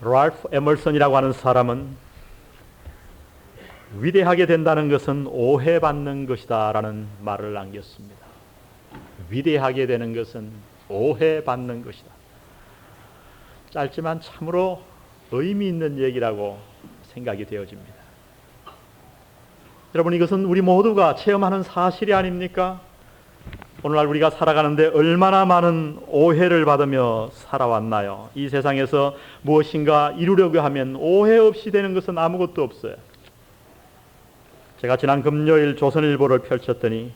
랄프 에머슨이라고 하는 사람은 위대하게 된다는 것은 오해받는 것이다 라는 말을 남겼습니다. 위대하게 되는 것은 오해받는 것이다. 짧지만 참으로 의미 있는 얘기라고 생각이 되어집니다. 여러분, 이것은 우리 모두가 체험하는 사실이 아닙니까? 오늘날 우리가 살아가는데 얼마나 많은 오해를 받으며 살아왔나요? 이 세상에서 무엇인가 이루려고 하면 오해 없이 되는 것은 아무것도 없어요. 제가 지난 금요일 조선일보를 펼쳤더니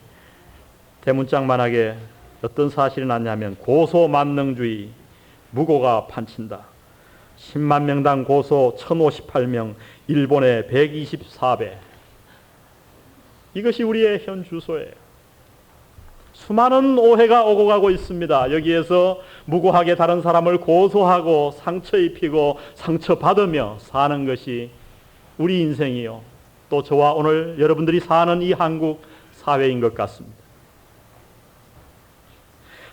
대문짝만하게 어떤 사실이 났냐면 고소만능주의, 무고가 판친다. 10만 명당 고소 1058명, 일본의 124배. 이것이 우리의 현 주소예요. 수많은 오해가 오고 가고 있습니다. 여기에서 무고하게 다른 사람을 고소하고 상처 입히고 상처받으며 사는 것이 우리 인생이요, 또 저와 오늘 여러분들이 사는 이 한국 사회인 것 같습니다.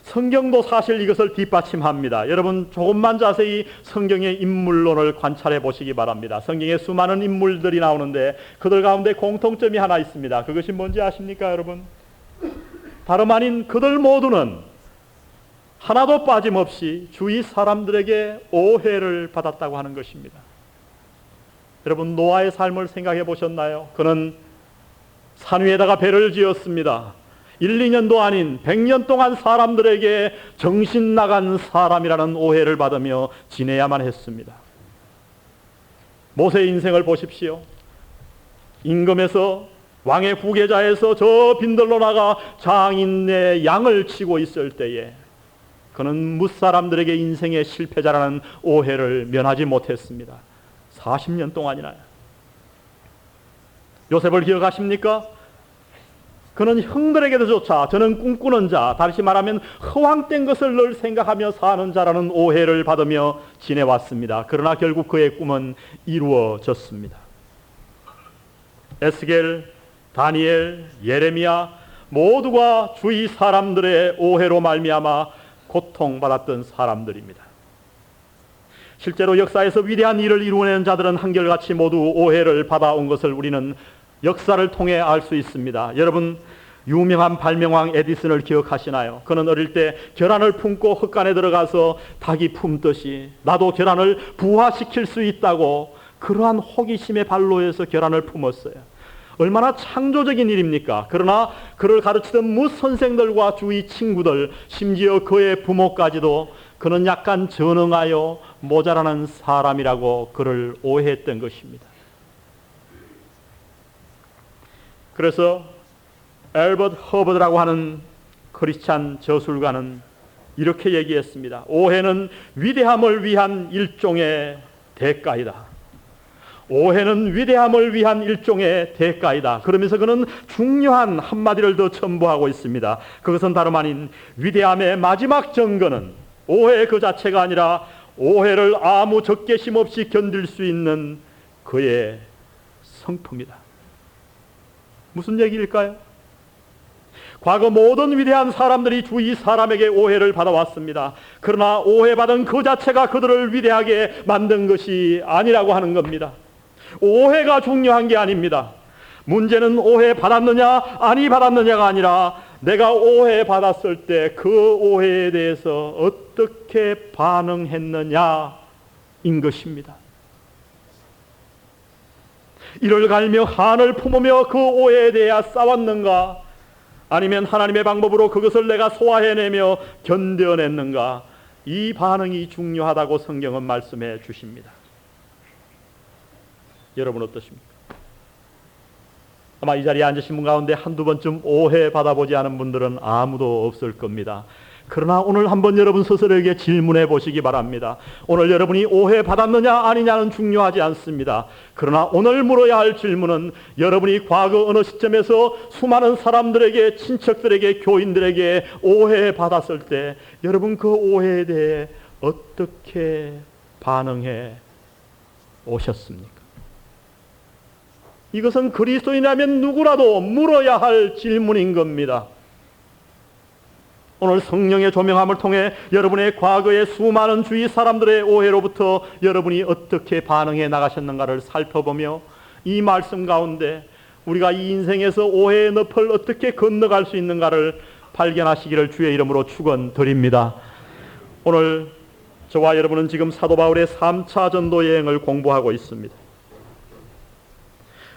성경도 사실 이것을 뒷받침합니다. 여러분, 조금만 자세히 성경의 인물론을 관찰해 보시기 바랍니다. 성경에 수많은 인물들이 나오는데 그들 가운데 공통점이 하나 있습니다. 그것이 뭔지 아십니까, 여러분? 다름 아닌 그들 모두는 하나도 빠짐없이 주위 사람들에게 오해를 받았다고 하는 것입니다. 여러분, 노아의 삶을 생각해 보셨나요? 그는 산 위에다가 배를 지었습니다. 1, 2년도 아닌 100년 동안 사람들에게 정신 나간 사람이라는 오해를 받으며 지내야만 했습니다. 모세의 인생을 보십시오. 임금에서 왕의 후계자에서 저 빈들로 나가 장인의 양을 치고 있을 때에 그는 무사람들에게 인생의 실패자라는 오해를 면하지 못했습니다. 40년 동안이나. 요셉을 기억하십니까? 그는 형들에게도조차 저는 꿈꾸는 자, 다시 말하면 허황된 것을 늘 생각하며 사는 자라는 오해를 받으며 지내왔습니다. 그러나 결국 그의 꿈은 이루어졌습니다. 에스겔, 다니엘, 예레미야 모두가 주위 사람들의 오해로 말미암아 고통받았던 사람들입니다. 실제로 역사에서 위대한 일을 이루어낸 자들은 한결같이 모두 오해를 받아온 것을 우리는 역사를 통해 알 수 있습니다. 여러분, 유명한 발명왕 에디슨을 기억하시나요? 그는 어릴 때 계란을 품고 흙간에 들어가서 닭이 품듯이 나도 계란을 부화시킬 수 있다고 그러한 호기심의 발로에서 계란을 품었어요. 얼마나 창조적인 일입니까? 그러나 그를 가르치던 무선생들과 주위 친구들, 심지어 그의 부모까지도 그는 약간 전응하여 모자라는 사람이라고 그를 오해했던 것입니다. 그래서 엘버트 허버드라고 하는 크리스찬 저술가는 이렇게 얘기했습니다. 오해는 위대함을 위한 일종의 대가이다. 오해는 위대함을 위한 일종의 대가이다. 그러면서 그는 중요한 한마디를 더 첨부하고 있습니다. 그것은 다름 아닌 위대함의 마지막 증거는 오해 그 자체가 아니라 오해를 아무 적개심 없이 견딜 수 있는 그의 성품이다. 무슨 얘기일까요? 과거 모든 위대한 사람들이 주위 사람에게 오해를 받아왔습니다. 그러나 오해받은 그 자체가 그들을 위대하게 만든 것이 아니라고 하는 겁니다. 오해가 중요한 게 아닙니다. 문제는 오해 받았느냐 아니 받았느냐가 아니라 내가 오해 받았을 때 그 오해에 대해서 어떻게 반응했느냐인 것입니다. 이를 갈며 한을 품으며 그 오해에 대해 싸웠는가, 아니면 하나님의 방법으로 그것을 내가 소화해내며 견뎌냈는가, 이 반응이 중요하다고 성경은 말씀해 주십니다. 여러분 어떠십니까? 아마 이 자리에 앉으신 분 가운데 한두 번쯤 오해 받아보지 않은 분들은 아무도 없을 겁니다. 그러나 오늘 한번 여러분 스스로에게 질문해 보시기 바랍니다. 오늘 여러분이 오해 받았느냐 아니냐는 중요하지 않습니다. 그러나 오늘 물어야 할 질문은 여러분이 과거 어느 시점에서 수많은 사람들에게, 친척들에게, 교인들에게 오해 받았을 때 여러분 그 오해에 대해 어떻게 반응해 오셨습니까? 이것은 그리스도인이라면 누구라도 물어야 할 질문인 겁니다. 오늘 성령의 조명함을 통해 여러분의 과거의 수많은 주위 사람들의 오해로부터 여러분이 어떻게 반응해 나가셨는가를 살펴보며 이 말씀 가운데 우리가 이 인생에서 오해의 늪을 어떻게 건너갈 수 있는가를 발견하시기를 주의 이름으로 축원드립니다. 오늘 저와 여러분은 지금 사도 바울의 3차 전도 여행을 공부하고 있습니다.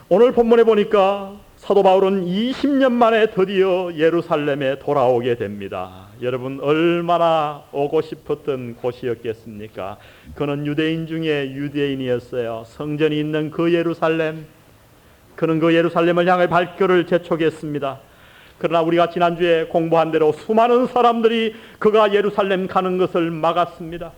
오늘 본문에 보니까 사도 바울은 20년 만에 드디어 예루살렘에 돌아오게 됩니다. 여러분, 얼마나 오고 싶었던 곳이었겠습니까? 그는 유대인 중에 유대인이었어요. 성전이 있는 그 예루살렘, 그는 그 예루살렘을 향해 발걸음을 재촉했습니다. 그러나 우리가 지난주에 공부한 대로 수많은 사람들이 그가 예루살렘 가는 것을 막았습니다.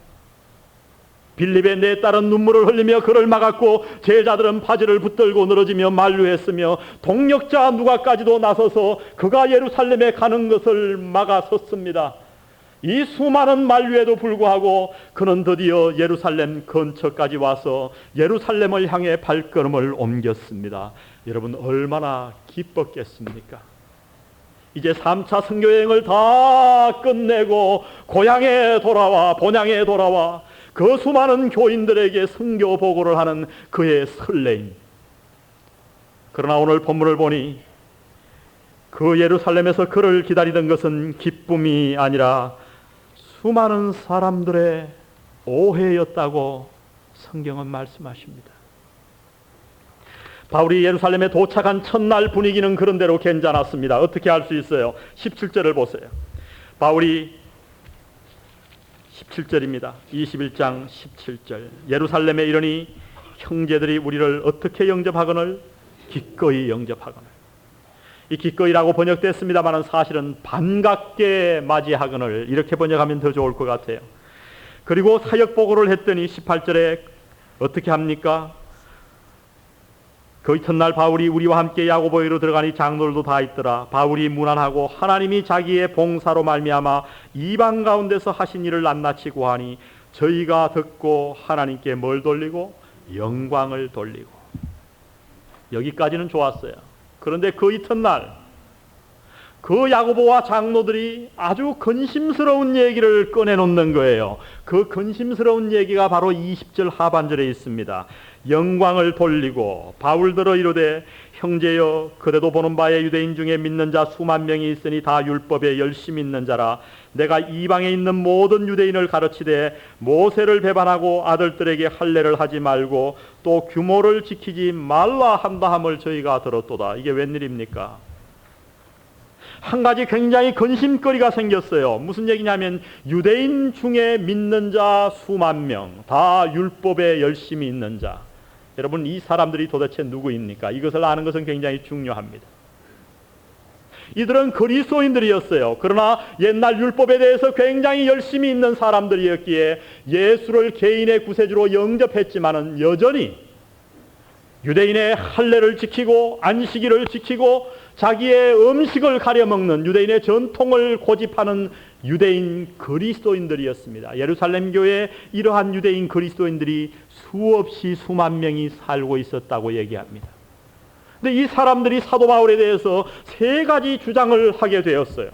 빌립의 네 딸은 눈물을 흘리며 그를 막았고 제자들은 바지를 붙들고 늘어지며 만류했으며 동력자 누가까지도 나서서 그가 예루살렘에 가는 것을 막아섰습니다. 이 수많은 만류에도 불구하고 그는 드디어 예루살렘 근처까지 와서 예루살렘을 향해 발걸음을 옮겼습니다. 여러분, 얼마나 기뻤겠습니까? 이제 3차 선교여행을 다 끝내고 고향에 돌아와, 본향에 돌아와 그 수많은 교인들에게 선교 보고를 하는 그의 설레임. 그러나 오늘 본문을 보니 그 예루살렘에서 그를 기다리던 것은 기쁨이 아니라 수많은 사람들의 오해였다고 성경은 말씀하십니다. 바울이 예루살렘에 도착한 첫날 분위기는 그런대로 괜찮았습니다. 어떻게 알 수 있어요? 17절을 보세요. 바울이 17절입니다. 21장 17절. 예루살렘에 이르니 형제들이 우리를 어떻게 영접하거늘? 기꺼이 영접하거늘. 이 기꺼이라고 번역됐습니다만 사실은 반갑게 맞이하거늘, 이렇게 번역하면 더 좋을 것 같아요. 그리고 사역 보고를 했더니 18절에 어떻게 합니까? 그 이튿날 바울이 우리와 함께 야고보에로 들어가니 장로들도 다 있더라. 바울이 문안하고 하나님이 자기의 봉사로 말미암아 이방 가운데서 하신 일을 낱낱이 고하니 저희가 듣고 하나님께 뭘 돌리고? 영광을 돌리고. 여기까지는 좋았어요. 그런데 그 이튿날 그 야고보와 장로들이 아주 근심스러운 얘기를 꺼내놓는 거예요. 그 근심스러운 얘기가 바로 20절 하반절에 있습니다. 영광을 돌리고 바울들어 이르되 형제여 그래도 보는 바에 유대인 중에 믿는 자 수만 명이 있으니 다 율법에 열심히 있는 자라. 내가 이방에 있는 모든 유대인을 가르치되 모세를 배반하고 아들들에게 할례를 하지 말고 또 규모를 지키지 말라 한다 함을 저희가 들었도다. 이게 웬일입니까? 한 가지 굉장히 근심거리가 생겼어요. 무슨 얘기냐면 유대인 중에 믿는 자 수만 명, 다 율법에 열심히 있는 자. 여러분, 이 사람들이 도대체 누구입니까? 이것을 아는 것은 굉장히 중요합니다. 이들은 그리스도인들이었어요. 그러나 옛날 율법에 대해서 굉장히 열심히 있는 사람들이었기에 예수를 개인의 구세주로 영접했지만은 여전히 유대인의 할례를 지키고 안식일을 지키고 자기의 음식을 가려먹는 유대인의 전통을 고집하는 유대인 그리스도인들이었습니다. 예루살렘 교회에 이러한 유대인 그리스도인들이 수없이 수만 명이 살고 있었다고 얘기합니다. 근데 이 사람들이 사도 바울에 대해서 세 가지 주장을 하게 되었어요.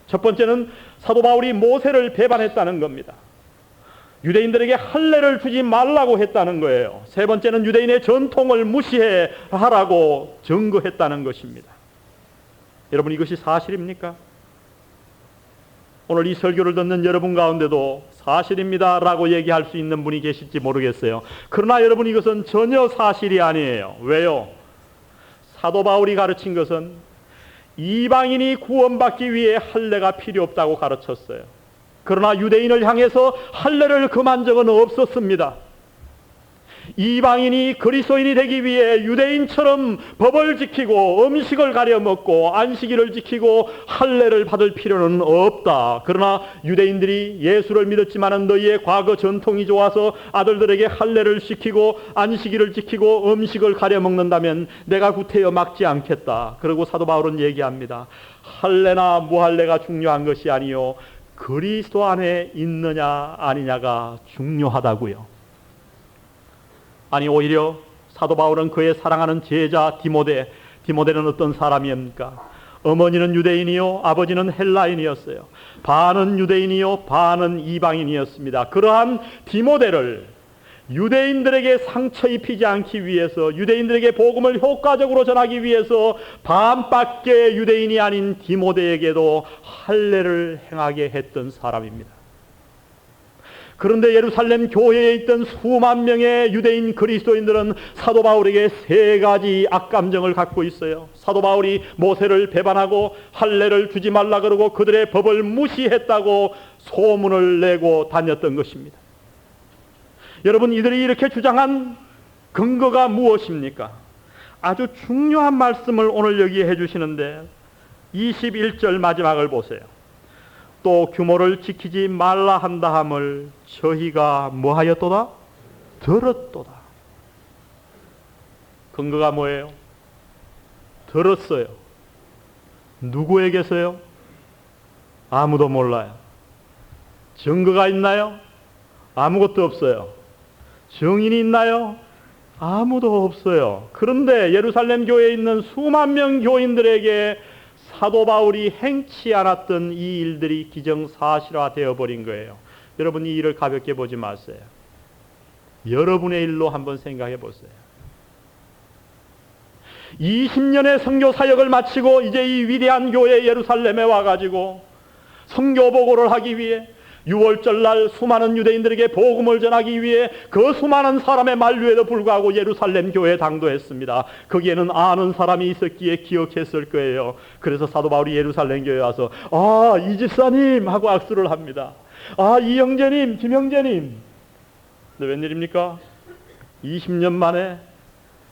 첫 번째는 사도 바울이 모세를 배반했다는 겁니다. 유대인들에게 할례를 주지 말라고 했다는 거예요. 세 번째는 유대인의 전통을 무시해 하라고 증거했다는 것입니다. 여러분, 이것이 사실입니까? 오늘 이 설교를 듣는 여러분 가운데도 사실입니다 라고 얘기할 수 있는 분이 계실지 모르겠어요. 그러나 여러분, 이것은 전혀 사실이 아니에요. 왜요? 사도 바울이 가르친 것은 이방인이 구원받기 위해 할례가 필요 없다고 가르쳤어요. 그러나 유대인을 향해서 할례를 금한 적은 없었습니다. 이방인이 그리스도인이 되기 위해 유대인처럼 법을 지키고 음식을 가려 먹고 안식일을 지키고 할례를 받을 필요는 없다. 그러나 유대인들이 예수를 믿었지만 너희의 과거 전통이 좋아서 아들들에게 할례를 시키고 안식일을 지키고 음식을 가려 먹는다면 내가 구태여 막지 않겠다. 그리고 사도 바울은 얘기합니다. 할례나 무할례가 중요한 것이 아니요 그리스도 안에 있느냐 아니냐가 중요하다고요. 아니, 오히려 사도 바울은 그의 사랑하는 제자 디모데는 어떤 사람입니까? 어머니는 유대인이요 아버지는 헬라인이었어요. 반은 유대인이요 반은 이방인이었습니다. 그러한 디모데를 유대인들에게 상처 입히지 않기 위해서, 유대인들에게 복음을 효과적으로 전하기 위해서 반밖에 유대인이 아닌 디모데에게도 할례를 행하게 했던 사람입니다. 그런데 예루살렘 교회에 있던 수만 명의 유대인 그리스도인들은 사도 바울에게 세 가지 악감정을 갖고 있어요. 사도 바울이 모세를 배반하고 할례를 주지 말라 그러고 그들의 법을 무시했다고 소문을 내고 다녔던 것입니다. 여러분, 이들이 이렇게 주장한 근거가 무엇입니까? 아주 중요한 말씀을 오늘 여기에 해주시는데 21절 마지막을 보세요. 또 규모를 지키지 말라 한다 함을 저희가 뭐하였도다? 들었도다. 근거가 뭐예요? 들었어요. 누구에게서요? 아무도 몰라요. 증거가 있나요? 아무것도 없어요. 증인이 있나요? 아무도 없어요. 그런데 예루살렘 교회에 있는 수만 명 교인들에게 사도 바울이 행치 않았던 이 일들이 기정사실화 되어버린 거예요. 여러분, 이 일을 가볍게 보지 마세요. 여러분의 일로 한번 생각해 보세요. 20년의 선교 사역을 마치고 이제 이 위대한 교회 예루살렘에 와가지고 선교 보고를 하기 위해 6월절 날 수많은 유대인들에게 복음을 전하기 위해 그 수많은 사람의 만류에도 불구하고 예루살렘 교회에 당도했습니다. 거기에는 아는 사람이 있었기에 기억했을 거예요. 그래서 사도 바울이 예루살렘 교회에 와서 이 집사님 하고 악수를 합니다. 이 형제님, 김 형제님. 근데 웬일입니까? 20년 만에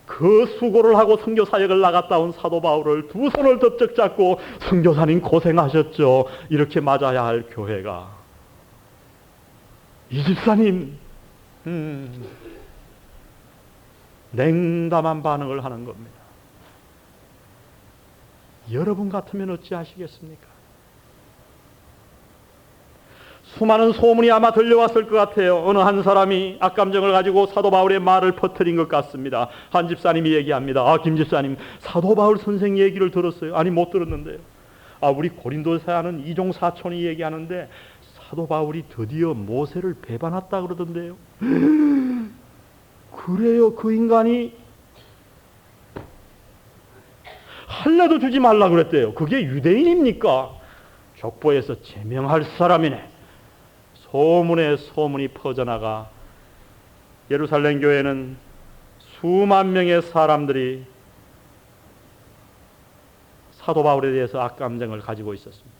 그 수고를 하고 선교 사역을 나갔다 온 사도 바울을 두 손을 덥적 잡고 선교사님 고생하셨죠. 이렇게 맞아야 할 교회가 이 집사님 냉담한 반응을 하는 겁니다. 여러분 같으면 어찌하시겠습니까? 수많은 소문이 아마 들려왔을 것 같아요. 어느 한 사람이 악감정을 가지고 사도 바울의 말을 퍼뜨린 것 같습니다. 한 집사님이 얘기합니다. 김 집사님, 사도 바울 선생 얘기를 들었어요. 아니, 못 들었는데요. 우리 고린도에 사는 이종 사촌이 얘기하는데 사도 바울이 드디어 모세를 배반했다 그러던데요. 그래요? 그 인간이 할례도 주지 말라 그랬대요. 그게 유대인입니까? 족보에서 제명할 사람이네. 소문에 소문이 퍼져나가 예루살렘 교회는 수만 명의 사람들이 사도 바울에 대해서 악감정을 가지고 있었습니다.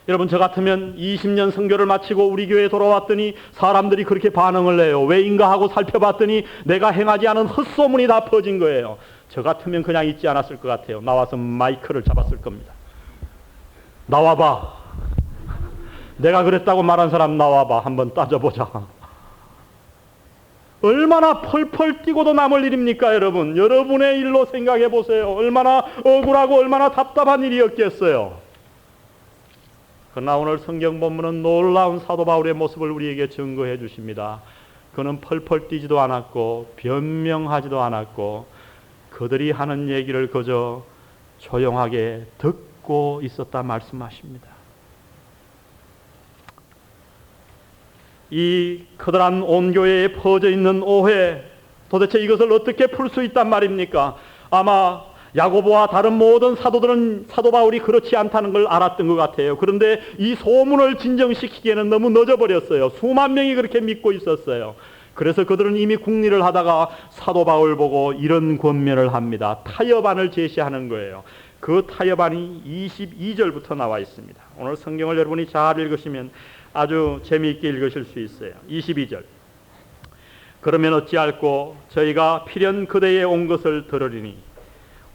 여러분, 저 같으면 20년 선교를 마치고 우리 교회에 돌아왔더니 사람들이 그렇게 반응을 해요. 왜인가 하고 살펴봤더니 내가 행하지 않은 헛소문이 다 퍼진 거예요. 저 같으면 그냥 있지 않았을 것 같아요. 나와서 마이크를 잡았을 겁니다. 나와봐. 내가 그랬다고 말한 사람 나와봐. 한번 따져보자. 얼마나 펄펄 뛰고도 남을 일입니까, 여러분? 여러분의 일로 생각해 보세요. 얼마나 억울하고 얼마나 답답한 일이었겠어요. 그러나 오늘 성경 본문은 놀라운 사도 바울의 모습을 우리에게 증거해 주십니다. 그는 펄펄 뛰지도 않았고 변명하지도 않았고 그들이 하는 얘기를 그저 조용하게 듣고 있었다 말씀하십니다. 이 커다란 온 교회에 퍼져 있는 오해, 도대체 이것을 어떻게 풀 수 있단 말입니까? 아마 야고보와 다른 모든 사도들은 사도 바울이 그렇지 않다는 걸 알았던 것 같아요. 그런데 이 소문을 진정시키기에는 너무 늦어버렸어요. 수만 명이 그렇게 믿고 있었어요. 그래서 그들은 이미 국리를 하다가 사도 바울 보고 이런 권면을 합니다. 타협안을 제시하는 거예요. 그 타협안이 22절부터 나와 있습니다. 오늘 성경을 여러분이 잘 읽으시면 아주 재미있게 읽으실 수 있어요. 22절. 그러면 어찌할꼬 저희가 필연 그대에 온 것을 들으리니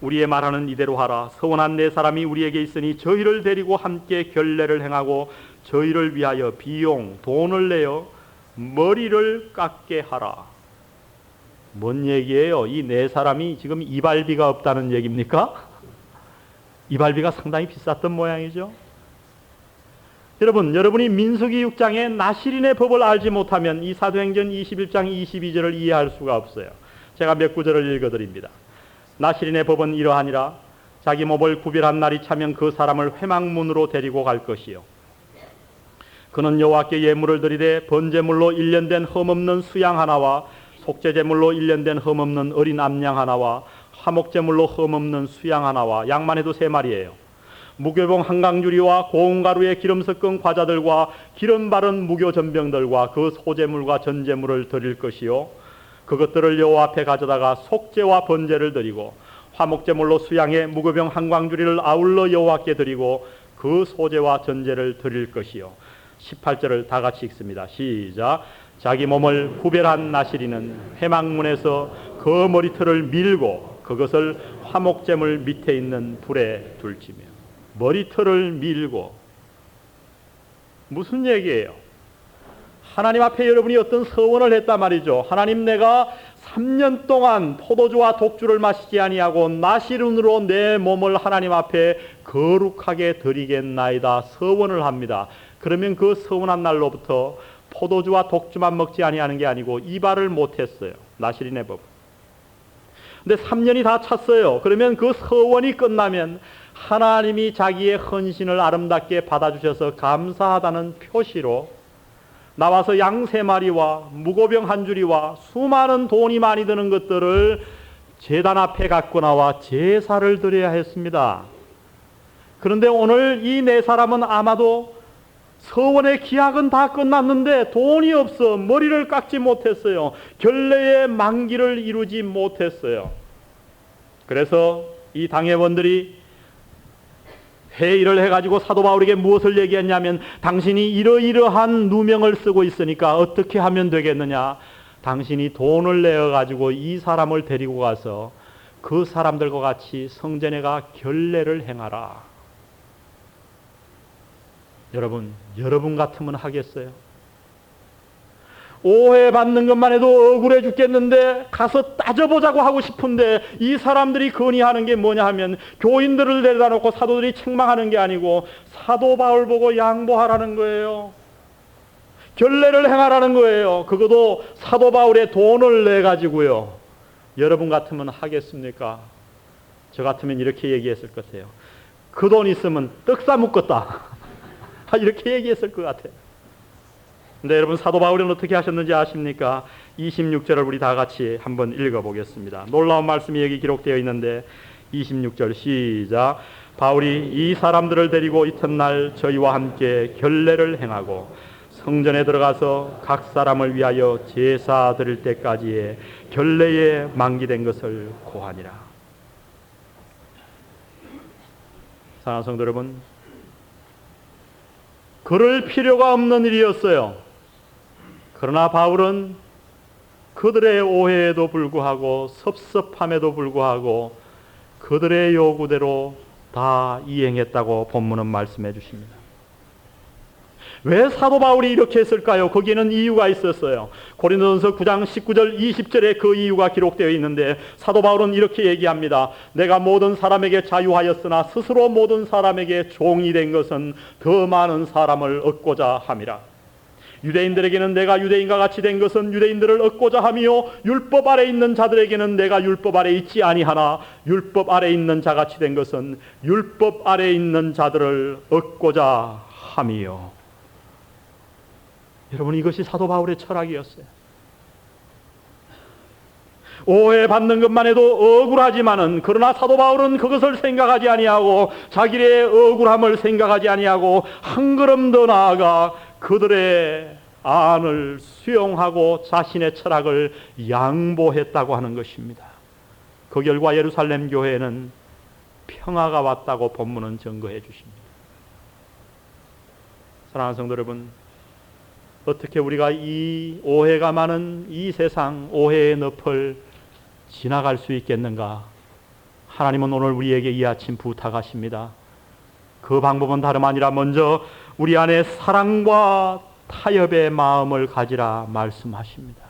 우리의 말하는 이대로 하라. 서원한 네 사람이 우리에게 있으니 저희를 데리고 함께 결례를 행하고 저희를 위하여 비용, 돈을 내어 머리를 깎게 하라. 뭔 얘기예요? 이 네 사람이 지금 이발비가 없다는 얘기입니까? 이발비가 상당히 비쌌던 모양이죠. 여러분, 여러분이 민수기 6장의 나실인의 법을 알지 못하면 이 사도행전 21장 22절을 이해할 수가 없어요. 제가 몇 구절을 읽어드립니다. 나실인의 법은 이러하니라. 자기 몸을 구별한 날이 차면 그 사람을 회막문으로 데리고 갈 것이요. 그는 여호와께 예물을 드리되 번제물로 일련된 흠없는 수양 하나와 속죄제물로 일련된 흠없는 어린 암양 하나와 화목제물로 흠없는 수양 하나와 양만 해도 3마리예요. 무교병 한강주리와 고운 가루에 기름 섞은 과자들과 기름 바른 무교 전병들과 그 소제물과 전제물을 드릴 것이요. 그것들을 여호와 앞에 가져다가 속죄와 번제를 드리고 화목제물로 수양해 무교병 한강주리를 아울러 여호와께 드리고 그 소제와 전제를 드릴 것이요. 18절을 다 같이 읽습니다. 시작. 자기 몸을 구별한 나시리는 회막문에서 그 머리털을 밀고 그것을 화목제물 밑에 있는 불에 둘지며. 머리털을 밀고 무슨 얘기예요? 하나님 앞에 여러분이 어떤 서원을 했단 말이죠. 하나님, 내가 3년 동안 포도주와 독주를 마시지 아니하고 나시른으로 내 몸을 하나님 앞에 거룩하게 드리겠나이다 서원을 합니다. 그러면 그 서원한 날로부터 포도주와 독주만 먹지 아니하는 게 아니고 이발을 못했어요. 나시린의 법. 근데 3년이 다 찼어요. 그러면 그 서원이 끝나면 하나님이 자기의 헌신을 아름답게 받아주셔서 감사하다는 표시로 나와서 양 3마리와 무고병 1주리와 수많은 돈이 많이 드는 것들을 제단 앞에 갖고 나와 제사를 드려야 했습니다. 그런데 오늘 이 4사람은 아마도 서원의 기약은 다 끝났는데 돈이 없어 머리를 깎지 못했어요. 결례의 만기를 이루지 못했어요. 그래서 이 당회원들이 회의를 해가지고 사도 바울에게 무엇을 얘기했냐면, 당신이 이러이러한 누명을 쓰고 있으니까 어떻게 하면 되겠느냐. 당신이 돈을 내어가지고 이 사람을 데리고 가서 그 사람들과 같이 성전에 가 결례를 행하라. 여러분 같으면 하겠어요? 오해받는 것만 해도 억울해 죽겠는데 가서 따져보자고 하고 싶은데 이 사람들이 건의하는 게 뭐냐 하면 교인들을 데려다 놓고 사도들이 책망하는 게 아니고 사도 바울 보고 양보하라는 거예요. 결례를 행하라는 거예요. 그것도 사도 바울의 돈을 내가지고요. 여러분 같으면 하겠습니까? 저 같으면 이렇게 얘기했을 것 같아요. 그 돈 있으면 떡 사 먹겠다. 이렇게 얘기했을 것 같아요. 근데 여러분, 사도 바울은 어떻게 하셨는지 아십니까? 26절을 우리 다 같이 한번 읽어보겠습니다. 놀라운 말씀이 여기 기록되어 있는데 26절 시작. 바울이 이 사람들을 데리고 이튿날 저희와 함께 결례를 행하고 성전에 들어가서 각 사람을 위하여 제사 드릴 때까지의 결례에 만기된 것을 고하니라. 사랑하는 성도 여러분, 그럴 필요가 없는 일이었어요. 그러나 바울은 그들의 오해에도 불구하고 섭섭함에도 불구하고 그들의 요구대로 다 이행했다고 본문은 말씀해 주십니다. 왜 사도 바울이 이렇게 했을까요? 거기에는 이유가 있었어요. 고린도전서 9장 19절 20절에 그 이유가 기록되어 있는데 사도 바울은 이렇게 얘기합니다. 내가 모든 사람에게 자유하였으나 스스로 모든 사람에게 종이 된 것은 더 많은 사람을 얻고자 함이라. 유대인들에게는 내가 유대인과 같이 된 것은 유대인들을 얻고자 함이요 율법 아래 있는 자들에게는 내가 율법 아래 있지 아니하나 율법 아래 있는 자같이 된 것은 율법 아래 있는 자들을 얻고자 함이요. 여러분, 이것이 사도 바울의 철학이었어요. 오해받는 것만 해도 억울하지만은, 그러나 사도 바울은 그것을 생각하지 아니하고 자기의 억울함을 생각하지 아니하고 한 걸음 더 나아가 그들의 안을 수용하고 자신의 철학을 양보했다고 하는 것입니다. 그 결과 예루살렘 교회에는 평화가 왔다고 본문은 증거해 주십니다. 사랑하는 성도 여러분, 어떻게 우리가 이 오해가 많은 이 세상 오해의 늪을 지나갈 수 있겠는가? 하나님은 오늘 우리에게 이 아침 부탁하십니다. 그 방법은 다름 아니라 먼저 우리 안에 사랑과 타협의 마음을 가지라 말씀하십니다.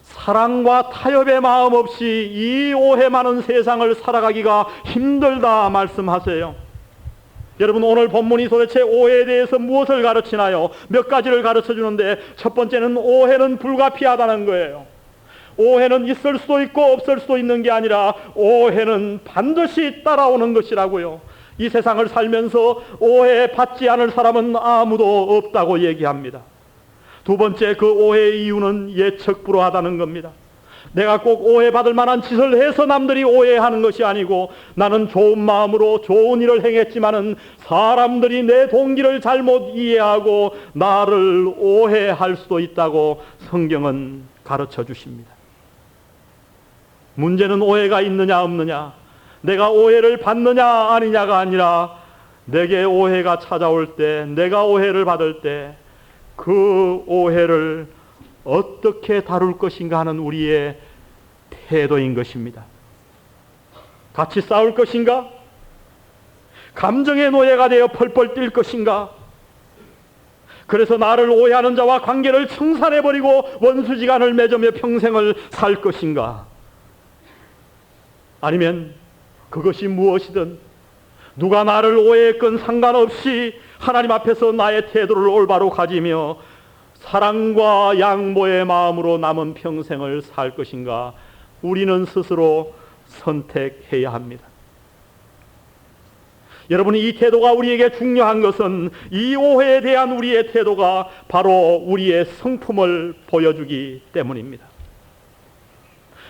사랑과 타협의 마음 없이 이 오해 많은 세상을 살아가기가 힘들다 말씀하세요. 여러분, 오늘 본문이 도대체 오해에 대해서 무엇을 가르치나요? 몇 가지를 가르쳐 주는데 첫 번째는 오해는 불가피하다는 거예요. 오해는 있을 수도 있고 없을 수도 있는 게 아니라 오해는 반드시 따라오는 것이라고요. 이 세상을 살면서 오해받지 않을 사람은 아무도 없다고 얘기합니다. 두 번째, 그 오해의 이유는 예측 불허하다는 겁니다. 내가 꼭 오해받을 만한 짓을 해서 남들이 오해하는 것이 아니고, 나는 좋은 마음으로 좋은 일을 행했지만은 사람들이 내 동기를 잘못 이해하고 나를 오해할 수도 있다고 성경은 가르쳐 주십니다. 문제는 오해가 있느냐 없느냐, 내가 오해를 받느냐 아니냐가 아니라, 내게 오해가 찾아올 때, 내가 오해를 받을 때 그 오해를 어떻게 다룰 것인가 하는 우리의 태도인 것입니다. 같이 싸울 것인가? 감정의 노예가 되어 펄펄 뛸 것인가? 그래서 나를 오해하는 자와 관계를 청산해버리고 원수지간을 맺으며 평생을 살 것인가? 아니면 그것이 무엇이든 누가 나를 오해했건 상관없이 하나님 앞에서 나의 태도를 올바로 가지며 사랑과 양보의 마음으로 남은 평생을 살 것인가? 우리는 스스로 선택해야 합니다. 여러분, 이 태도가 우리에게 중요한 것은 이 오해에 대한 우리의 태도가 바로 우리의 성품을 보여주기 때문입니다.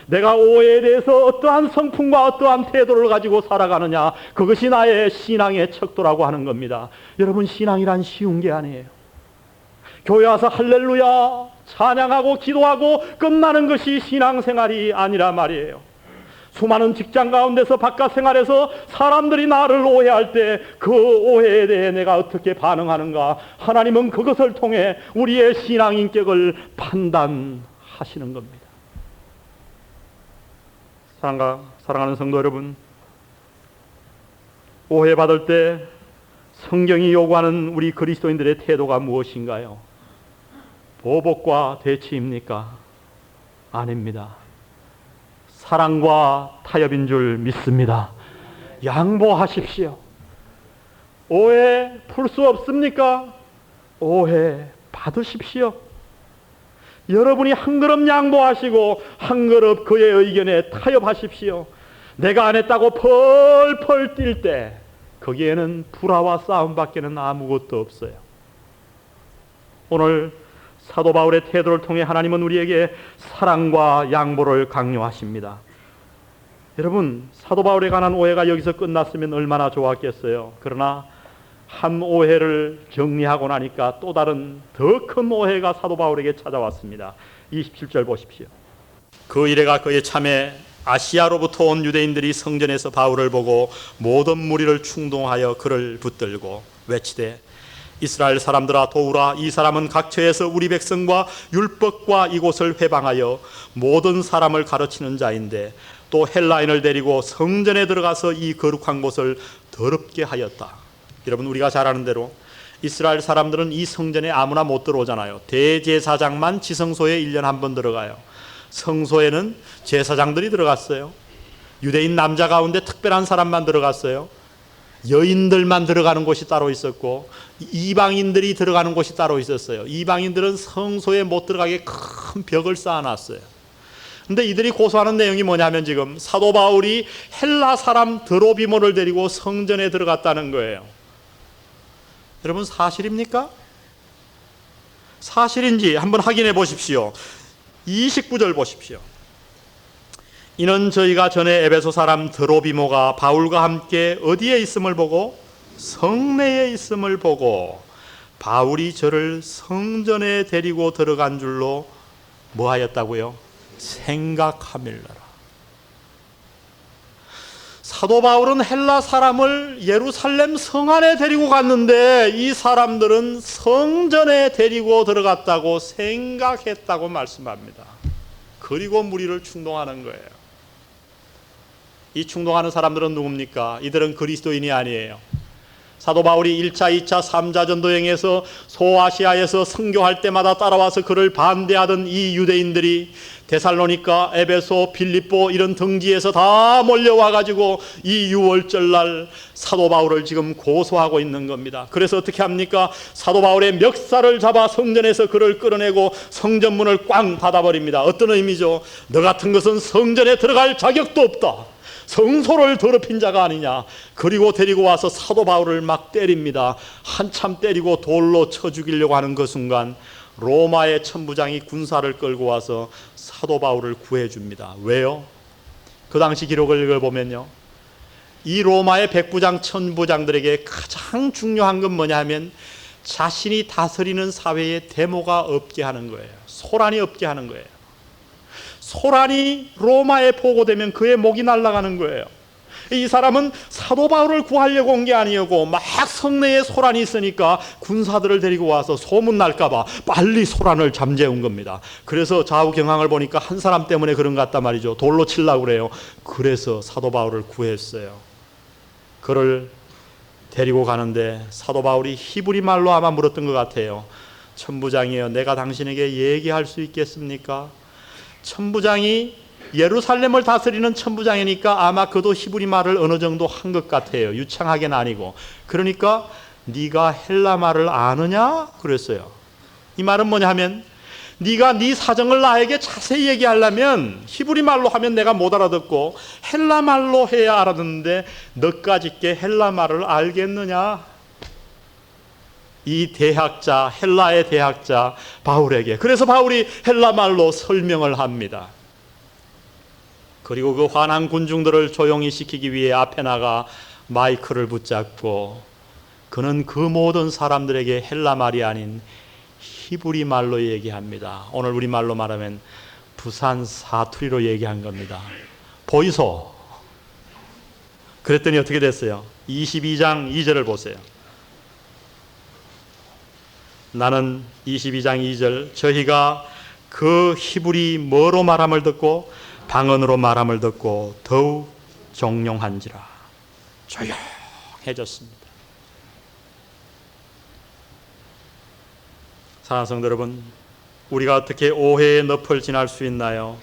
내가 오해에 대해서 어떠한 성품과 어떠한 태도를 가지고 살아가느냐, 그것이 나의 신앙의 척도라고 하는 겁니다. 여러분, 신앙이란 쉬운 게 아니에요. 교회 와서 할렐루야 찬양하고 기도하고 끝나는 것이 신앙생활이 아니라 말이에요. 수많은 직장 가운데서 바깥 생활에서 사람들이 나를 오해할 때 그 오해에 대해 내가 어떻게 반응하는가, 하나님은 그것을 통해 우리의 신앙 인격을 판단하시는 겁니다. 사랑하는 성도 여러분, 오해받을 때 성경이 요구하는 우리 그리스도인들의 태도가 무엇인가요? 보복과 대치입니까? 아닙니다. 사랑과 타협인 줄 믿습니다. 양보하십시오. 오해 풀 수 없습니까? 오해 받으십시오. 여러분이 한 걸음 양보하시고 한 걸음 그의 의견에 타협하십시오. 내가 안 했다고 펄펄 뛸 때 거기에는 불화와 싸움밖에는 아무것도 없어요. 오늘 사도 바울의 태도를 통해 하나님은 우리에게 사랑과 양보를 강요하십니다. 여러분, 사도 바울에 관한 오해가 여기서 끝났으면 얼마나 좋았겠어요. 그러나 한 오해를 정리하고 나니까 또 다른 더 큰 오해가 사도 바울에게 찾아왔습니다. 27절 보십시오. 그 이래가 그의 참에 아시아로부터 온 유대인들이 성전에서 바울을 보고 모든 무리를 충동하여 그를 붙들고 외치되, 이스라엘 사람들아 도우라. 이 사람은 각처에서 우리 백성과 율법과 이곳을 회방하여 모든 사람을 가르치는 자인데 또 헬라인을 데리고 성전에 들어가서 이 거룩한 곳을 더럽게 하였다. 여러분, 우리가 잘 아는 대로 이스라엘 사람들은 이 성전에 아무나 못 들어오잖아요. 대제사장만 지성소에 1년에 한 번 들어가요. 성소에는 제사장들이 들어갔어요. 유대인 남자 가운데 특별한 사람만 들어갔어요. 여인들만 들어가는 곳이 따로 있었고 이방인들이 들어가는 곳이 따로 있었어요. 이방인들은 성소에 못 들어가게 큰 벽을 쌓아놨어요. 근데 이들이 고소하는 내용이 뭐냐면 지금 사도 바울이 헬라 사람 드로비모를 데리고 성전에 들어갔다는 거예요. 여러분, 사실입니까? 사실인지 한번 확인해 보십시오. 29절 보십시오. 이는 저희가 전에 에베소 사람 드로비모가 바울과 함께 어디에 있음을 보고, 성내에 있음을 보고 바울이 저를 성전에 데리고 들어간 줄로 뭐 하였다고요? 생각함일러라. 사도 바울은 헬라 사람을 예루살렘 성 안에 데리고 갔는데 이 사람들은 성전에 데리고 들어갔다고 생각했다고 말씀합니다. 그리고 무리를 충동하는 거예요. 이 충동하는 사람들은 누굽니까? 이들은 그리스도인이 아니에요. 사도 바울이 1차, 2차, 3차 전도여행에서 소아시아에서 선교할 때마다 따라와서 그를 반대하던 이 유대인들이 데살로니가, 에베소, 빌립보 이런 등지에서 다 몰려와가지고 이 6월절 날 사도 바울을 지금 고소하고 있는 겁니다. 그래서 어떻게 합니까? 사도 바울의 멱살을 잡아 성전에서 그를 끌어내고 성전문을 꽝 닫아버립니다. 어떤 의미죠? 너 같은 것은 성전에 들어갈 자격도 없다. 성소를 더럽힌 자가 아니냐. 그리고 데리고 와서 사도 바울을 막 때립니다. 한참 때리고 돌로 쳐 죽이려고 하는 그 순간 로마의 천부장이 군사를 끌고 와서 사도 바울을 구해줍니다. 왜요? 그 당시 기록을 읽어보면요, 이 로마의 백부장 천부장들에게 가장 중요한 건 뭐냐 하면 자신이 다스리는 사회에 데모가 없게 하는 거예요. 소란이 없게 하는 거예요. 소란이 로마에 보고되면 그의 목이 날아가는 거예요. 이 사람은 사도 바울을 구하려고 온 게 아니었고 막 성내에 소란이 있으니까 군사들을 데리고 와서 소문 날까 봐 빨리 소란을 잠재운 겁니다. 그래서 좌우경황을 보니까 한 사람 때문에 그런 것 같단 말이죠. 돌로 치려고 그래요. 그래서 사도 바울을 구했어요. 그를 데리고 가는데 사도 바울이 히브리 말로 아마 물었던 것 같아요. 천부장이여, 내가 당신에게 얘기할 수 있겠습니까? 천부장이 예루살렘을 다스리는 천부장이니까 아마 그도 히브리 말을 어느 정도 한 것 같아요. 유창하게는 아니고. 그러니까 네가 헬라 말을 아느냐? 그랬어요. 이 말은 뭐냐 하면 네가 네 사정을 나에게 자세히 얘기하려면 히브리 말로 하면 내가 못 알아듣고 헬라 말로 해야 알아듣는데 너까지 있게 헬라 말을 알겠느냐? 이 대학자, 헬라의 대학자 바울에게. 그래서 바울이 헬라 말로 설명을 합니다. 그리고 그 화난 군중들을 조용히 시키기 위해 앞에 나가 마이크를 붙잡고 그는 그 모든 사람들에게 헬라 말이 아닌 히브리 말로 얘기합니다. 오늘 우리 말로 말하면 부산 사투리로 얘기한 겁니다. 보이소? 그랬더니 어떻게 됐어요? 22장 2절을 보세요. 나는 22장 2절 저희가 그 히브리 뭐로 말함을 듣고 방언으로 말함을 듣고 더욱 종용한지라. 조용해졌습니다. 사랑하는 성도 여러분, 우리가 어떻게 오해의 늪을 지날 수 있나요?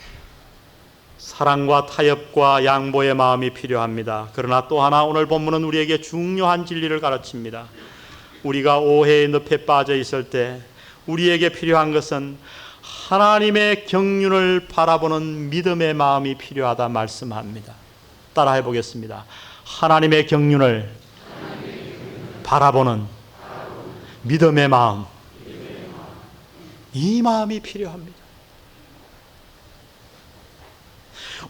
사랑과 타협과 양보의 마음이 필요합니다. 그러나 또 하나 오늘 본문은 우리에게 중요한 진리를 가르칩니다. 우리가 오해의 늪에 빠져 있을 때 우리에게 필요한 것은 하나님의 경륜을 바라보는 믿음의 마음이 필요하다 말씀합니다. 따라해 보겠습니다. 하나님의 경륜을 바라보는 믿음의 마음, 이 마음이 필요합니다.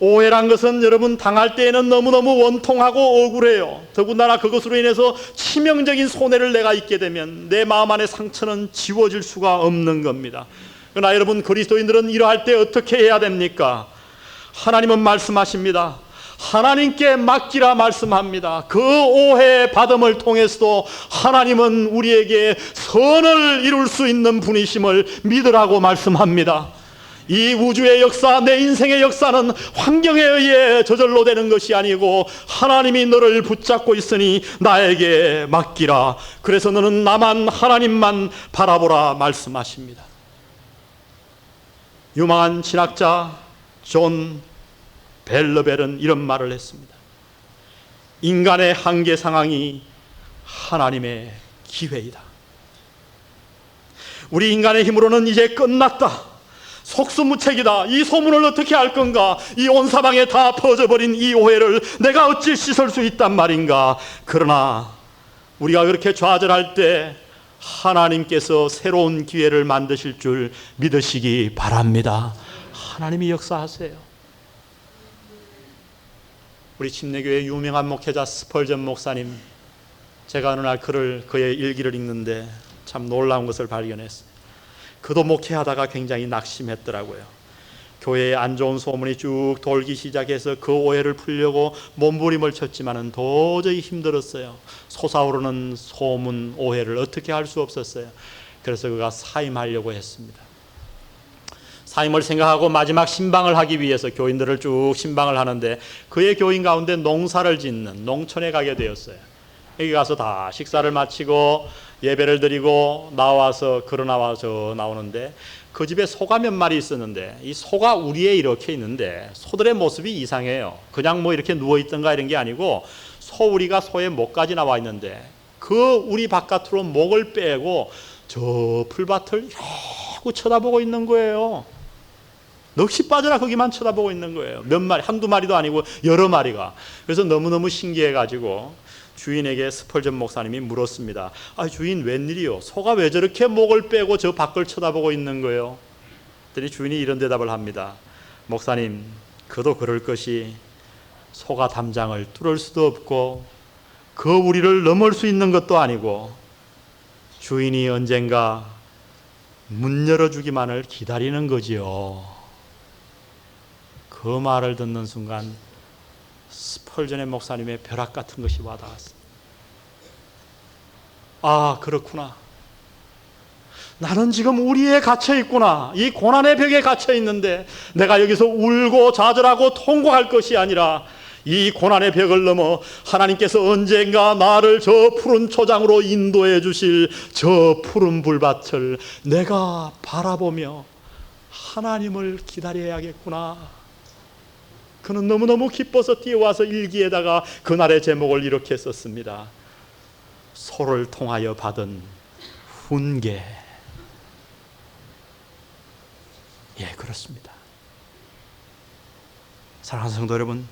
오해란 것은 여러분 당할 때에는 너무너무 원통하고 억울해요. 더군다나 그것으로 인해서 치명적인 손해를 내가 입게 되면 내 마음 안의 상처는 지워질 수가 없는 겁니다. 그러나 여러분 그리스도인들은 이러할 때 어떻게 해야 됩니까? 하나님은 말씀하십니다. 하나님께 맡기라 말씀합니다. 그 오해 받음을 통해서도 하나님은 우리에게 선을 이룰 수 있는 분이심을 믿으라고 말씀합니다. 이 우주의 역사, 내 인생의 역사는 환경에 의해 저절로 되는 것이 아니고 하나님이 너를 붙잡고 있으니 나에게 맡기라. 그래서 너는 나만 하나님만 바라보라 말씀하십니다. 유망한 신학자 존 벨러벨은 이런 말을 했습니다. 인간의 한계 상황이 하나님의 기회이다. 우리 인간의 힘으로는 이제 끝났다. 속수무책이다. 이 소문을 어떻게 할 건가? 이 온 사방에 다 퍼져버린 이 오해를 내가 어찌 씻을 수 있단 말인가? 그러나 우리가 그렇게 좌절할 때 하나님께서 새로운 기회를 만드실 줄 믿으시기 바랍니다. 하나님이 역사하세요. 우리 침례교회 유명한 목회자 스펄전 목사님, 제가 어느 날 그의 일기를 읽는데 참 놀라운 것을 발견했어요. 그도 목회하다가 굉장히 낙심했더라고요. 교회에 안 좋은 소문이 쭉 돌기 시작해서 그 오해를 풀려고 몸부림을 쳤지만은 도저히 힘들었어요. 솟아오르는 소문, 오해를 어떻게 할 수 없었어요. 그래서 그가 사임하려고 했습니다. 사임을 생각하고 마지막 신방을 하기 위해서 교인들을 쭉 신방을 하는데 그의 교인 가운데 농사를 짓는 농촌에 가게 되었어요. 여기 가서 다 식사를 마치고 예배를 드리고 나와서 걸어나와서 나오는데 그 집에 소가 몇 마리 있었는데 이 소가 우리에 이렇게 있는데 소들의 모습이 이상해요. 그냥 뭐 이렇게 누워있던가 이런 게 아니고 소우리가 소의 목까지 나와 있는데 그 우리 바깥으로 목을 빼고 저 풀밭을 이러고 쳐다보고 있는 거예요. 넋이 빠져라 거기만 쳐다보고 있는 거예요. 몇 마리, 한두 마리도 아니고 여러 마리가. 그래서 너무너무 신기해가지고 주인에게 스펄전 목사님이 물었습니다. 아, 주인 웬일이요? 소가 왜 저렇게 목을 빼고 저 밖을 쳐다보고 있는 거예요? 그랬더니 주인이 이런 대답을 합니다. 목사님, 그도 그럴 것이 소가 담장을 뚫을 수도 없고 그 우리를 넘을 수 있는 것도 아니고 주인이 언젠가 문 열어주기만을 기다리는 거지요. 그 말을 듣는 순간 스펄전의 목사님의 벼락 같은 것이 와닿았습니다. 아, 그렇구나. 나는 지금 우리에 갇혀 있구나. 이 고난의 벽에 갇혀 있는데 내가 여기서 울고 좌절하고 통곡할 것이 아니라 이 고난의 벽을 넘어 하나님께서 언젠가 나를 저 푸른 초장으로 인도해 주실 저 푸른 불밭을 내가 바라보며 하나님을 기다려야겠구나. 그는 너무너무 기뻐서 뛰어와서 일기에다가 그날의 제목을 이렇게 썼습니다. 소를 통하여 받은 훈계. 예, 그렇습니다. 사랑하는 성도 여러분,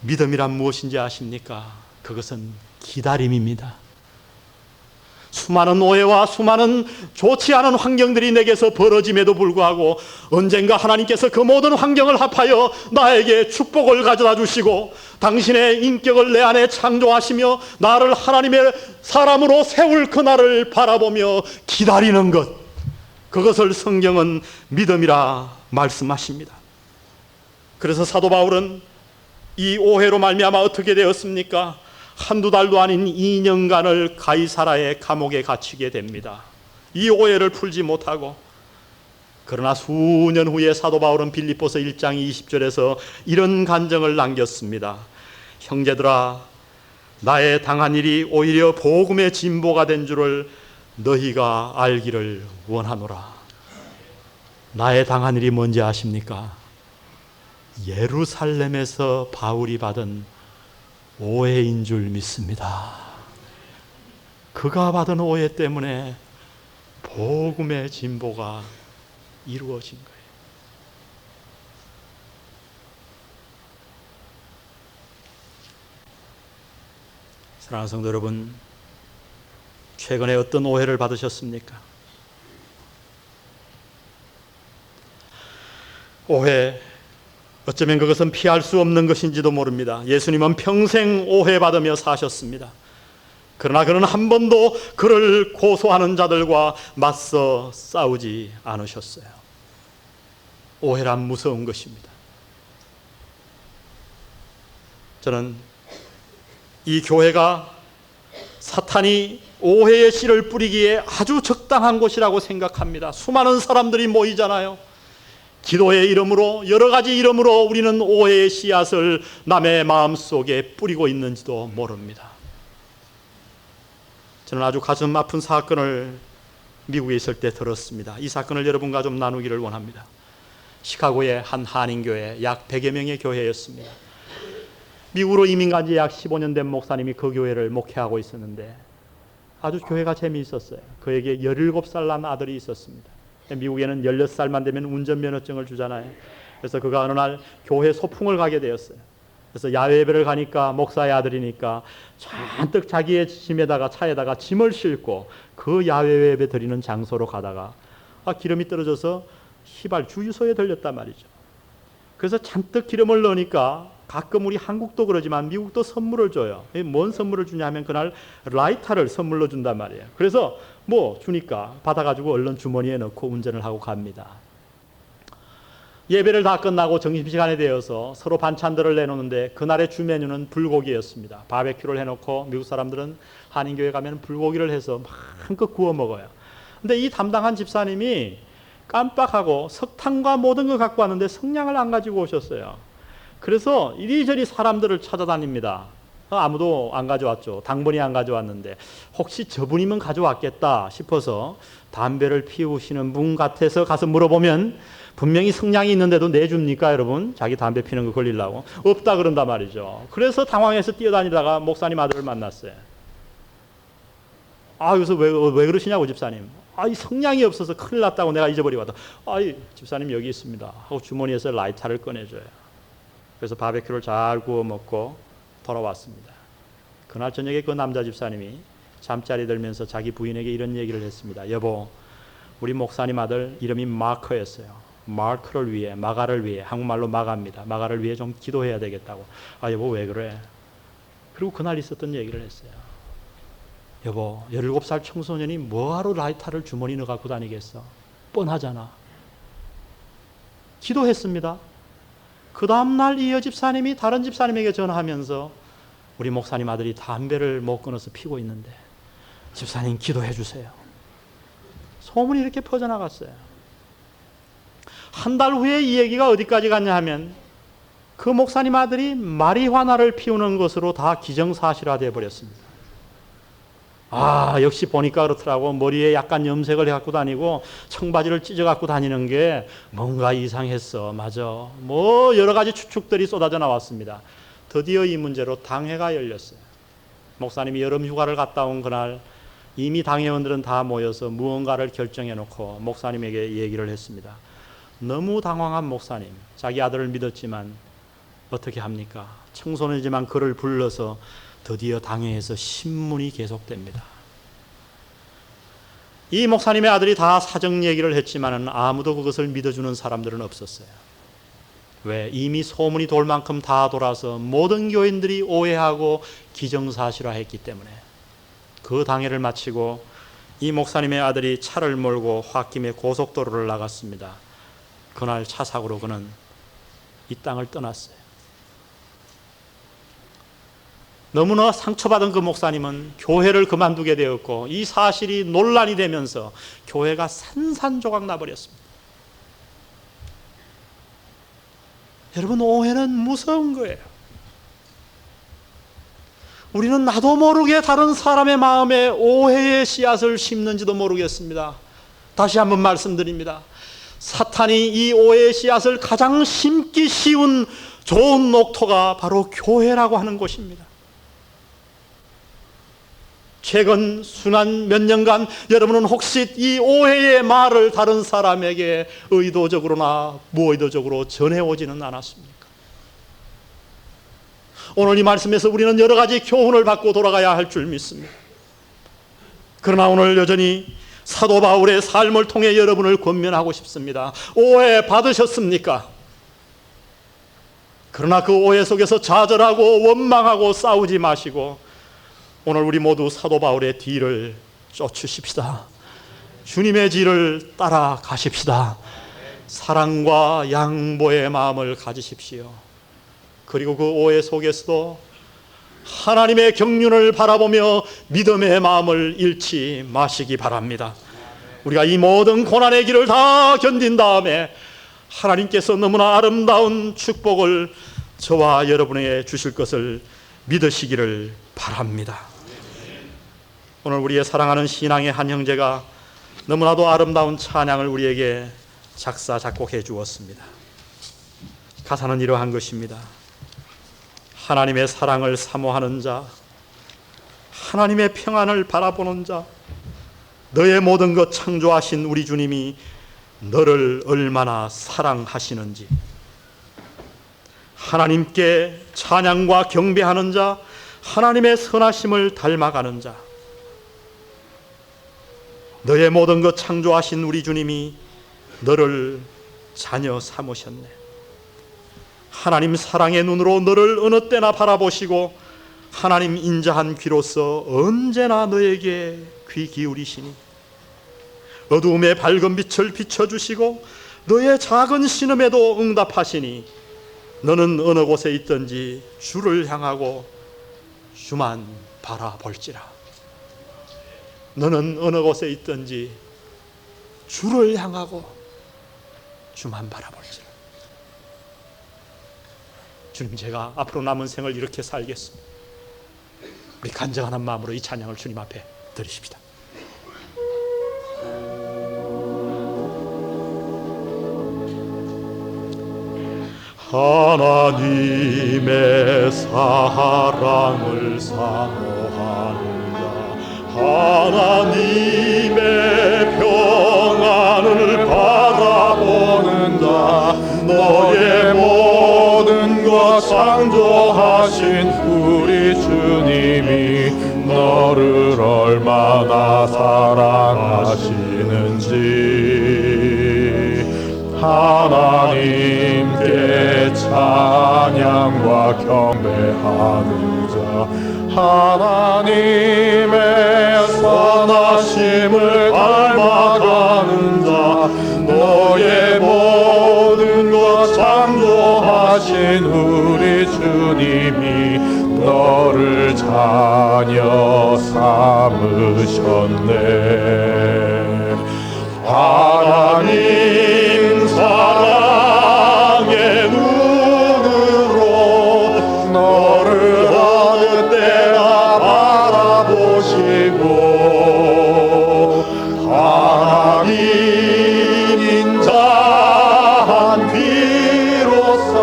믿음이란 무엇인지 아십니까? 그것은 기다림입니다. 수많은 오해와 수많은 좋지 않은 환경들이 내게서 벌어짐에도 불구하고 언젠가 하나님께서 그 모든 환경을 합하여 나에게 축복을 가져다 주시고 당신의 인격을 내 안에 창조하시며 나를 하나님의 사람으로 세울 그날을 바라보며 기다리는 것, 그것을 성경은 믿음이라 말씀하십니다. 그래서 사도 바울은 이 오해로 말미암아 어떻게 되었습니까? 한두 달도 아닌 2년간을 가이사라의 감옥에 갇히게 됩니다. 이 오해를 풀지 못하고. 그러나 수년 후에 사도 바울은 빌립보서 1장 20절에서 이런 간증을 남겼습니다. 형제들아, 나의 당한 일이 오히려 복음의 진보가 된 줄을 너희가 알기를 원하노라. 나의 당한 일이 뭔지 아십니까? 예루살렘에서 바울이 받은 오해인 줄 믿습니다. 그가 받은 오해 때문에 복음의 진보가 이루어진 거예요. 사랑하는 성도 여러분, 최근에 어떤 오해를 받으셨습니까? 오해, 어쩌면 그것은 피할 수 없는 것인지도 모릅니다. 예수님은 평생 오해받으며 사셨습니다. 그러나 그는 한 번도 그를 고소하는 자들과 맞서 싸우지 않으셨어요. 오해란 무서운 것입니다. 저는 이 교회가 사탄이 오해의 씨를 뿌리기에 아주 적당한 곳이라고 생각합니다. 수많은 사람들이 모이잖아요. 기도의 이름으로, 여러 가지 이름으로 우리는 오해의 씨앗을 남의 마음속에 뿌리고 있는지도 모릅니다. 저는 아주 가슴 아픈 사건을 미국에 있을 때 들었습니다. 이 사건을 여러분과 좀 나누기를 원합니다. 시카고의 한 한인교회, 약 100여 명의 교회였습니다. 미국으로 이민 간 지 약 15년 된 목사님이 그 교회를 목회하고 있었는데 아주 교회가 재미있었어요. 그에게 17살 난 아들이 있었습니다. 미국에는 16살만 되면 운전면허증을 주잖아요. 그래서 그가 어느 날 교회 소풍을 가게 되었어요. 그래서 야외 예배를 가니까 목사의 아들이니까 잔뜩 자기의 짐에다가 차에다가 짐을 싣고 그 야외 예배 드리는 장소로 가다가 기름이 떨어져서 휘발 주유소에 들렸단 말이죠. 그래서 잔뜩 기름을 넣으니까 가끔 우리 한국도 그러지만 미국도 선물을 줘요. 뭔 선물을 주냐 하면 그날 라이터를 선물로 준단 말이에요. 그래서 뭐 주니까 받아가지고 얼른 주머니에 넣고 운전을 하고 갑니다. 예배를 다 끝나고 점심시간에 되어서 서로 반찬들을 내놓는데 그날의 주 메뉴는 불고기였습니다. 바베큐를 해놓고 미국 사람들은 한인교회 가면 불고기를 해서 마음껏 구워 먹어요. 근데 이 담당한 집사님이 깜빡하고 석탄과 모든 걸 갖고 왔는데 성냥을 안 가지고 오셨어요. 그래서 이리저리 사람들을 찾아다닙니다. 아무도 안 가져왔죠. 당번이 안 가져왔는데 혹시 저분이면 가져왔겠다 싶어서 담배를 피우시는 분 같아서 가서 물어보면 분명히 성냥이 있는데도 내줍니까 여러분? 자기 담배 피는 거 걸리려고? 없다 그런단 말이죠. 그래서 당황해서 뛰어다니다가 목사님 아들을 만났어요. 그래서 왜 그러시냐고 집사님. 이 성냥이 없어서 큰일 났다고 내가 잊어버리고 왔다. 집사님 여기 있습니다 하고 주머니에서 라이터를 꺼내줘요. 그래서 바베큐를 잘 구워 먹고 돌아왔습니다. 그날 저녁에 그 남자 집사님이 잠자리 들면서 자기 부인에게 이런 얘기를 했습니다. 여보, 우리 목사님 아들 이름이 마커였어요. 마크를 위해, 마가를 위해, 한국말로 마가입니다. 마가를 위해 좀 기도해야 되겠다고. 여보 왜 그래? 그리고 그날 있었던 얘기를 했어요. 여보, 17살 청소년이 뭐하러 라이터를 주머니에 넣어 갖고 다니겠어? 뻔하잖아. 기도했습니다. 그 다음날 이 여집사님이 다른 집사님에게 전화하면서 우리 목사님 아들이 담배를 못 끊어서 피고 있는데 집사님 기도해 주세요. 소문이 이렇게 퍼져나갔어요. 한 달 후에 이 얘기가 어디까지 갔냐 하면 그 목사님 아들이 마리화나를 피우는 것으로 다 기정사실화되어 버렸습니다. 역시 보니까 그렇더라고. 머리에 약간 염색을 해갖고 다니고 청바지를 찢어갖고 다니는 게 뭔가 이상했어. 맞아. 여러 가지 추측들이 쏟아져 나왔습니다. 드디어 이 문제로 당회가 열렸어요. 목사님이 여름 휴가를 갔다 온 그날 이미 당회원들은 다 모여서 무언가를 결정해놓고 목사님에게 얘기를 했습니다. 너무 당황한 목사님, 자기 아들을 믿었지만 어떻게 합니까? 청소년이지만 그를 불러서 드디어 당회에서 신문이 계속됩니다. 이 목사님의 아들이 다 사정 얘기를 했지만 아무도 그것을 믿어주는 사람들은 없었어요. 왜? 이미 소문이 돌 만큼 다 돌아서 모든 교인들이 오해하고 기정사실화했기 때문에. 그 당회를 마치고 이 목사님의 아들이 차를 몰고 홧김에 고속도로를 나갔습니다. 그날 차 사고로 그는 이 땅을 떠났어요. 너무나 상처받은 그 목사님은 교회를 그만두게 되었고 이 사실이 논란이 되면서 교회가 산산조각 나버렸습니다. 여러분, 오해는 무서운 거예요. 우리는 나도 모르게 다른 사람의 마음에 오해의 씨앗을 심는지도 모르겠습니다. 다시 한번 말씀드립니다. 사탄이 이 오해의 씨앗을 가장 심기 쉬운 좋은 녹토가 바로 교회라고 하는 곳입니다. 최근 수난 몇 년간 여러분은 혹시 이 오해의 말을 다른 사람에게 의도적으로나 무의도적으로 전해오지는 않았습니까? 오늘 이 말씀에서 우리는 여러 가지 교훈을 받고 돌아가야 할 줄 믿습니다. 그러나 오늘 여전히 사도 바울의 삶을 통해 여러분을 권면하고 싶습니다. 오해 받으셨습니까? 그러나 그 오해 속에서 좌절하고 원망하고 싸우지 마시고 오늘 우리 모두 사도 바울의 뒤를 쫓으십시다. 주님의 뒤를 따라가십시다. 사랑과 양보의 마음을 가지십시오. 그리고 그 오해 속에서도 하나님의 경륜을 바라보며 믿음의 마음을 잃지 마시기 바랍니다. 우리가 이 모든 고난의 길을 다 견딘 다음에 하나님께서 너무나 아름다운 축복을 저와 여러분에게 주실 것을 믿으시기를 바랍니다. 오늘 우리의 사랑하는 신앙의 한 형제가 너무나도 아름다운 찬양을 우리에게 작사 작곡해 주었습니다. 가사는 이러한 것입니다. 하나님의 사랑을 사모하는 자, 하나님의 평안을 바라보는 자, 너의 모든 것 창조하신 우리 주님이 너를 얼마나 사랑하시는지, 하나님께 찬양과 경배하는 자, 하나님의 선하심을 닮아가는 자, 너의 모든 것 창조하신 우리 주님이 너를 자녀 삼으셨네. 하나님 사랑의 눈으로 너를 어느 때나 바라보시고 하나님 인자한 귀로서 언제나 너에게 귀 기울이시니 어두움의 밝은 빛을 비춰주시고 너의 작은 신음에도 응답하시니 너는 어느 곳에 있든지 주를 향하고 주만 바라볼지라. 너는 어느 곳에 있든지 주를 향하고 주만 바라볼지라. 주님, 제가 앞으로 남은 생을 이렇게 살겠습니다. 우리 간절한 마음으로 이 찬양을 주님 앞에 드리십시다. 하나님의 사랑을 사모하는 자, 하나님의 평안을 바라보는 자, 너의 모든 것 창조하신 우리 주님이 너를 얼마나 사랑하시는지 하나님께 찬양과 경배하는 자, 하나님의 선하심을 닮아가는 자, 너의 모든 것 창조하신 우리 주님이 너를 자녀 삼으셨네. 하나님 사랑의 눈으로 너를 어느 때나 바라보시고 하나님 인자한 귀로서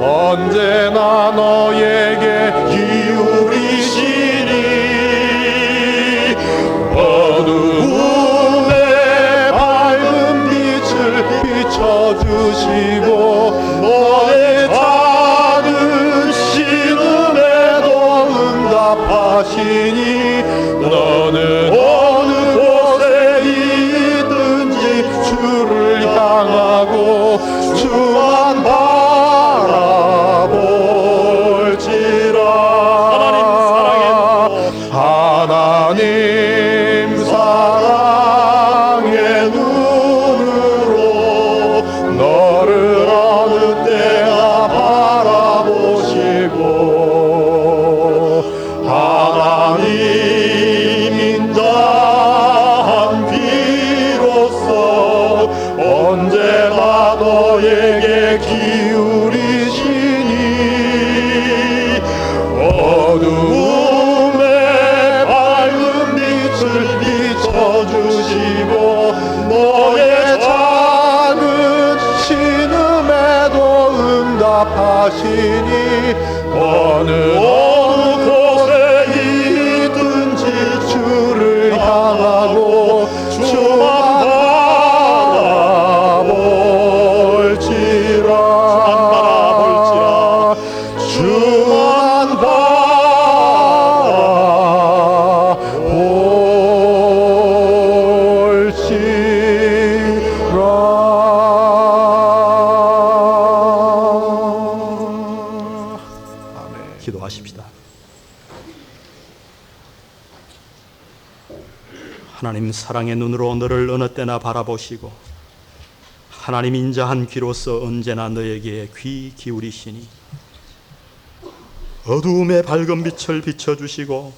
언제나 너에게 기울이시니 어두움에 밝은 빛을 비춰주시고 너의 작은 신음에도 응답하시니 너는 어느 곳에 있든지 주를 향하고 주만 바라볼지라. 하나님 사랑의 눈으로 너를 어느 때나 바라보시고 하나님 인자한 비로소 언제나 너에게 기울이시니 어두움에 밝은 빛을 비춰주시고 너의 작은 신음에도 응답하시니 어느 곳에 있든지 주를 향하고 주만 바라볼지라. 주만 바라볼지라. 기도하십시다. 하나님 사랑의 눈으로 너를 어느 때나 바라보시고 하나님 인자한 귀로서 언제나 너에게 귀 기울이시니 어두움의 밝은 빛을 비춰주시고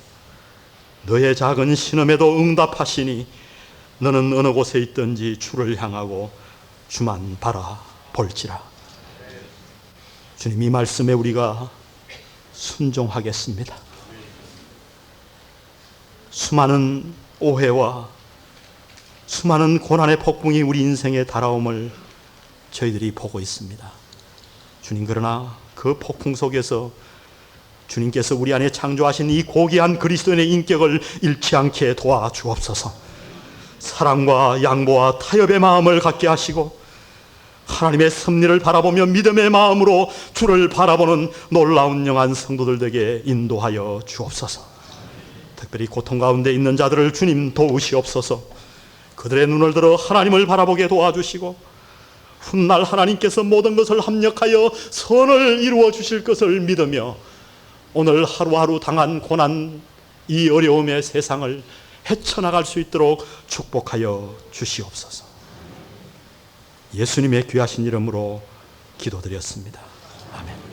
너의 작은 신음에도 응답하시니 너는 어느 곳에 있든지 주를 향하고 주만 바라볼지라. 주님, 이 말씀에 우리가 순종하겠습니다. 수많은 오해와 수많은 고난의 폭풍이 우리 인생에 달아옴을 저희들이 보고 있습니다. 주님, 그러나 그 폭풍 속에서 주님께서 우리 안에 창조하신 이 고귀한 그리스도인의 인격을 잃지 않게 도와주옵소서. 사랑과 양보와 타협의 마음을 갖게 하시고 하나님의 섭리를 바라보며 믿음의 마음으로 주를 바라보는 놀라운 영한 성도들 되게 인도하여 주옵소서. 특별히 고통 가운데 있는 자들을 주님 도우시옵소서. 그들의 눈을 들어 하나님을 바라보게 도와주시고 훗날 하나님께서 모든 것을 합력하여 선을 이루어 주실 것을 믿으며 오늘 하루하루 당한 고난, 이 어려움의 세상을 헤쳐나갈 수 있도록 축복하여 주시옵소서. 예수님의 귀하신 이름으로 기도드렸습니다. 아멘.